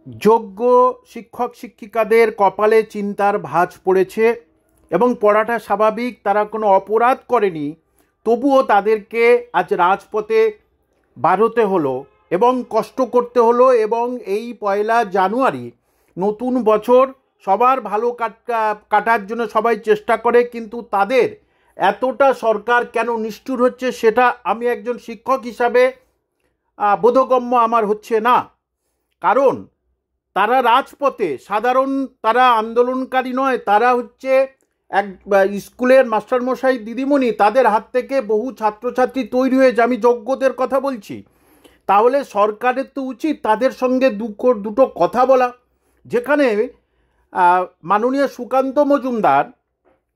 যোগ্য শিক্ষক শিক্ষিকাদের কপালে চিন্তার ভাঁজ পড়েছে এবং পড়াটা স্বাভাবিক, তারা কোনো অপরাধ করেনি, তবুও তাদেরকে আজ রাজপথে বার হতে হলো এবং কষ্ট করতে হলো। এবং এই 1 জানুয়ারি নতুন বছর সবার ভালো কাটার জন্য সবাই চেষ্টা করে, কিন্তু তাদের এতটা সরকার কেন নিষ্ঠুর হচ্ছে সেটা আমি একজন শিক্ষক হিসাবে বোধগম্য আমার হচ্ছে না। কারণ তারা রাজপথে সাধারণ, তারা আন্দোলনকারী নয়, তারা হচ্ছে এক স্কুলের মাস্টারমশাই দিদিমণি, তাদের হাত থেকে বহু ছাত্রছাত্রী তৈরি হয়েছে। আমি যোগ্যদের কথা বলছি। তাহলে সরকারের তো উচিত তাদের সঙ্গে দুটো কথা বলা। যেখানে মাননীয় সুকান্ত মজুমদার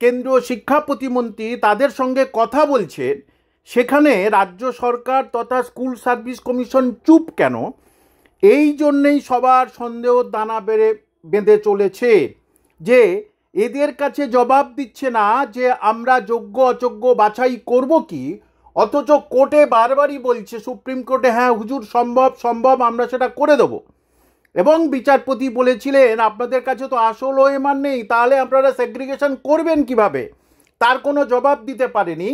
কেন্দ্রীয় শিক্ষা প্রতিমন্ত্রী তাদের সঙ্গে কথা বলছেন, সেখানে রাজ্য সরকার তথা স্কুল সার্ভিস কমিশন চুপ কেন? এই জন্যেই সবার সন্দেহ দানা বেঁধে চলেছে যে এদের কাছে জবাব দিচ্ছে না যে আমরা যোগ্য অযোগ্য বাছাই করব কি, অথচ কোর্টে বারবারই বলছে, সুপ্রিম কোর্টে, হ্যাঁ হুজুর সম্ভব আমরা সেটা করে দেবো। এবং বিচারপতি বলেছিলেন আপনাদের কাছে তো আসল ওএমআর নেই, তাহলে আপনারা সেগ্রিগেশন করবেন কিভাবে? তার কোনো জবাব দিতে পারেনি।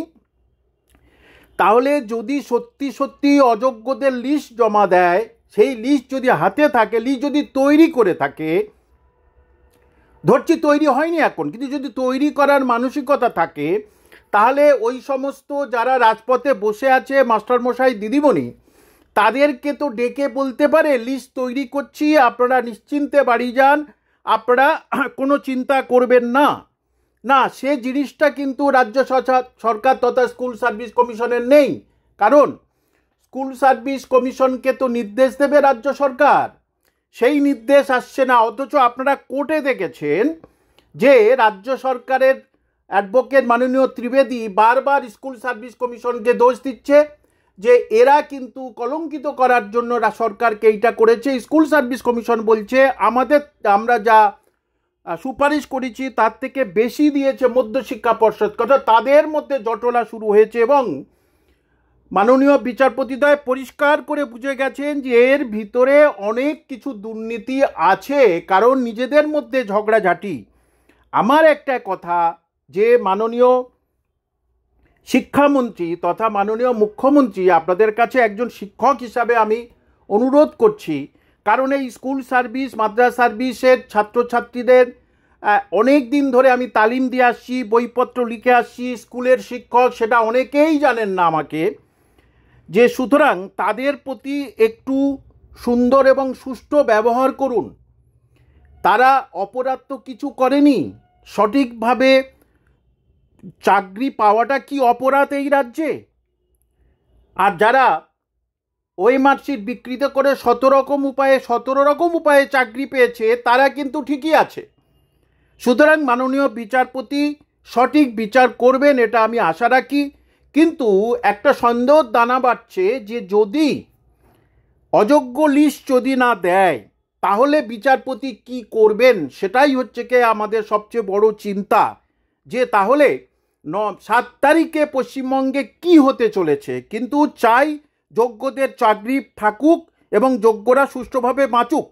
তাহলে যদি সত্যি সত্যি অযোগ্যদের লিস্ট জমা দেয়, সেই লিস্ট যদি হাতে থাকে, লিস্ট যদি তৈরি করে থাকে, ধরছি তৈরি হয়নি এখন, কিন্তু যদি তৈরি করার মানসিকতা থাকে, তাহলে ওই সমস্ত যারা রাজপথে বসে আছে মাস্টারমশাই দিদিমণি, তাদেরকে তো ডেকে বলতে পারে লিস্ট তৈরি করছি, আপনারা নিশ্চিন্তে বাড়ি যান, আপনারা কোনো চিন্তা করবেন না। না, সে জিনিসটা কিন্তু রাজ্য সরকার তথা স্কুল সার্ভিস কমিশনের নেই। কারণ স্কুল সার্ভিস কমিশনকে তো নির্দেশ দেবে রাজ্য সরকার, সেই নির্দেশ আসছে না। অথচ আপনারা কোর্টে দেখেছেন যে রাজ্য সরকারের অ্যাডভোকেট মাননীয় ত্রিবেদী বারবার স্কুল সার্ভিস কমিশনকে দোষ দিচ্ছে যে এরা কিন্তু কলঙ্কিত করার জন্য সরকারকে এইটা করেছে। স্কুল সার্ভিস কমিশন বলছে আমরা যা সুপারিশ করেছি তার থেকে বেশি দিয়েছে মধ্যশিক্ষা পর্ষদ, কথা তাদের মধ্যে জটলা শুরু হয়েছে। এবং মাননীয় বিচারপতিদ্বয় পরিষ্কার করে বুঝে গেছেন যে এর ভিতরে অনেক কিছু দুর্নীতি আছে, কারণ নিজেদের মধ্যে ঝগড়াঝাটি। আমার একটা কথা, যে মাননীয় শিক্ষামন্ত্রী তথা মাননীয় মুখ্যমন্ত্রী, আপনাদের কাছে একজন শিক্ষক হিসাবে আমি অনুরোধ করছি, কারণ এই স্কুল সার্ভিস মাদ্রাসা সার্ভিসের ছাত্রছাত্রীদের অনেক দিন ধরে আমি তালিম দিয়ে আসছি, বইপত্র লিখে আসছি, স্কুলের শিক্ষক, সেটা অনেকেই জানেন না আমাকে, যে সুতরাং তাদের প্রতি একটু সুন্দর এবং সুষ্ঠু ব্যবহার করুন। তারা অপরাধ তো কিছু করেনি, সঠিকভাবে চাকরি পাওয়াটা কি অপরাধ এই রাজ্যে? আর যারা ওএমআর শিট বিকৃত করে 17 রকম উপায়ে চাকরি পেয়েছে, তারা কিন্তু ঠিকই আছে। সুতরাং মাননীয় বিচারপতি সঠিক বিচার করবেন, এটা আমি আশা রাখি। কিন্তু একটা সন্দেহ দানা বাড়ছে যে যদি অযোগ্য লিস্ট যদি না দেয়, তাহলে বিচারপতি কি করবেন, সেটাই হচ্ছে কি আমাদের সবচেয়ে বড় চিন্তা। যে তাহলে 7 তারিখে পশ্চিমবঙ্গে কি হতে চলেছে। কিন্তু চাই যোগ্যদের চাকরি থাকুক এবং যোগ্যরা সুষ্ঠুভাবে বাঁচুক।